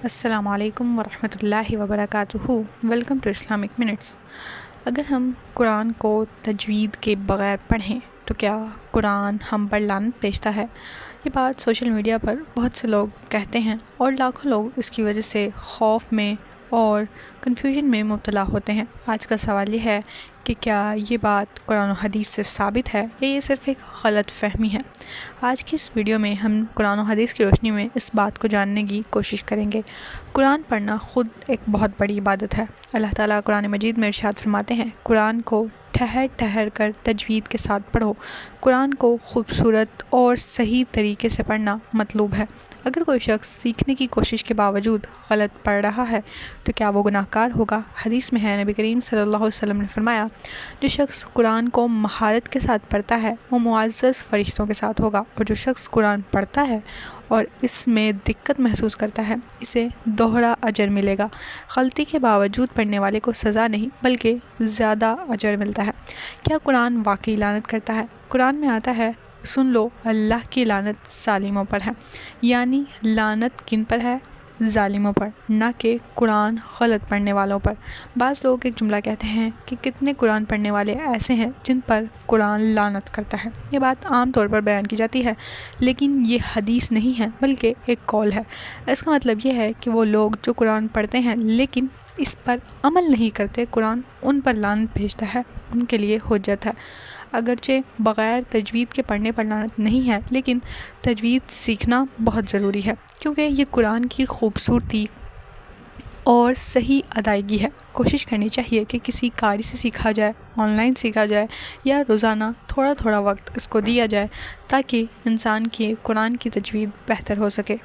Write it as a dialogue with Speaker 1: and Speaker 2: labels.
Speaker 1: السلام علیکم ورحمۃ اللہ وبرکاتہ۔ Welcome to Islamic Minutes. اگر ہم قرآن کو تجوید کے بغیر پڑھیں تو کیا قرآن ہم پر لعنت بھیجتا ہے؟ یہ بات سوشل میڈیا پر بہت سے لوگ کہتے ہیں اور لاکھوں لوگ اس کی وجہ سے خوف میں اور کنفیوژن میں مبتلا ہوتے ہیں۔ آج کا سوال یہ ہے کہ کیا یہ بات قرآن و حدیث سے ثابت ہے یا یہ صرف ایک غلط فہمی ہے؟ آج کی اس ویڈیو میں ہم قرآن و حدیث کی روشنی میں اس بات کو جاننے کی کوشش کریں گے۔ قرآن پڑھنا خود ایک بہت بڑی عبادت ہے۔ اللہ تعالیٰ قرآن مجید میں ارشاد فرماتے ہیں، قرآن کو ٹھہر ٹھہر کر تجوید کے ساتھ پڑھو۔ قرآن کو خوبصورت اور صحیح طریقے سے پڑھنا مطلوب ہے۔ اگر کوئی شخص سیکھنے کی کوشش کے باوجود غلط پڑھ رہا ہے تو کیا وہ گناہ گار ہوگا؟ حدیث میں ہے، نبی کریم صلی اللہ علیہ وسلم نے فرمایا، جو شخص قرآن کو مہارت کے ساتھ پڑھتا ہے وہ معزز فرشتوں کے ساتھ ہوگا، اور جو شخص قرآن پڑھتا ہے اور اس میں دقت محسوس کرتا ہے اسے دوہرا اجر ملے گا۔ غلطی کے باوجود پڑھنے والے کو سزا نہیں بلکہ زیادہ اجر ملتا ہے۔ کیا قرآن واقعی لعنت کرتا ہے؟ قرآن میں آتا ہے، سن لو اللہ کی لعنت ظالموں پر ہے، یعنی لعنت کن پر ہے؟ ظالموں پر، نہ کہ قرآن غلط پڑھنے والوں پر۔ بعض لوگ ایک جملہ کہتے ہیں کہ کتنے قرآن پڑھنے والے ایسے ہیں جن پر قرآن لعنت کرتا ہے۔ یہ بات عام طور پر بیان کی جاتی ہے، لیکن یہ حدیث نہیں ہے بلکہ ایک قول ہے۔ اس کا مطلب یہ ہے کہ وہ لوگ جو قرآن پڑھتے ہیں لیکن اس پر عمل نہیں کرتے، قرآن ان پر لعنت بھیجتا ہے، ان کے لیے حجت ہے۔ اگرچہ بغیر تجوید کے پڑھنے پر لعنت نہیں ہے، لیکن تجوید سیکھنا بہت ضروری ہے کیونکہ یہ قرآن کی خوبصورتی اور صحیح ادائیگی ہے۔ کوشش کرنی چاہیے کہ کسی قاری سے سیکھا جائے، آن لائن سیکھا جائے یا روزانہ تھوڑا تھوڑا وقت اس کو دیا جائے تاکہ انسان کی قرآن کی تجوید بہتر ہو سکے۔